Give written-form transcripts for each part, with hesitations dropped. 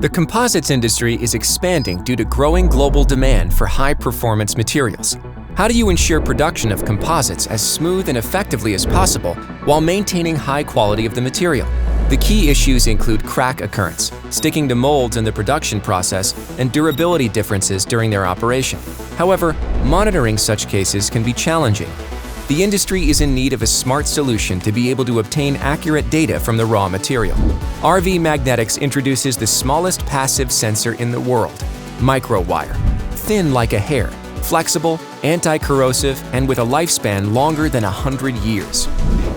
The composites industry is expanding due to growing global demand for high-performance materials. How do you ensure production of composites as smooth and effectively as possible while maintaining high quality of the material? The key issues include crack occurrence, sticking to molds in the production process, and durability differences during their operation. However, monitoring such cases can be challenging. The industry is in need of a smart solution to be able to obtain accurate data from the raw material. RVmagnetics introduces the smallest passive sensor in the world, MicroWire. Thin like a hair, flexible, anti-corrosive, and with a lifespan longer than 100 years.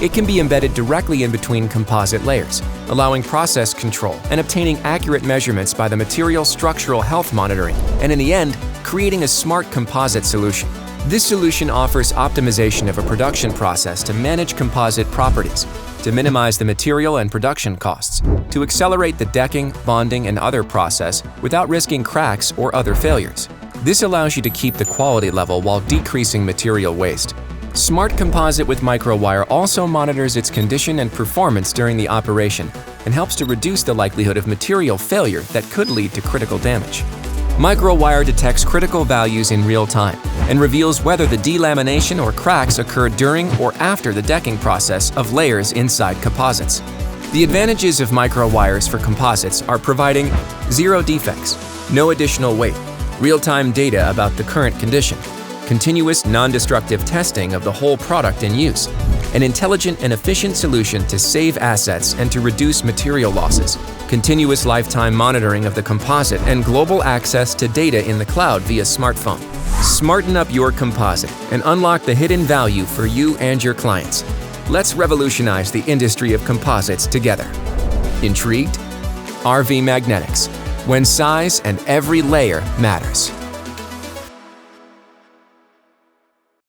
It can be embedded directly in between composite layers, allowing process control and obtaining accurate measurements by the material's structural health monitoring, and in the end, creating a smart composite solution. This solution offers optimization of a production process to manage composite properties, to minimize the material and production costs, to accelerate the decking, bonding, and other process without risking cracks or other failures. This allows you to keep the quality level while decreasing material waste. Smart Composite with MicroWire also monitors its condition and performance during the operation and helps to reduce the likelihood of material failure that could lead to critical damage. MicroWire detects critical values in real time and reveals whether the delamination or cracks occurred during or after the decking process of layers inside composites. The advantages of MicroWires for composites are providing zero defects, no additional weight, real-time data about the current condition, continuous non-destructive testing of the whole product in use, an intelligent and efficient solution to save assets and to reduce material losses, continuous lifetime monitoring of the composite, and global access to data in the cloud via smartphone. Smarten up your composite and unlock the hidden value for you and your clients. Let's revolutionize the industry of composites together. Intrigued? RVmagnetics, when size and every layer matters.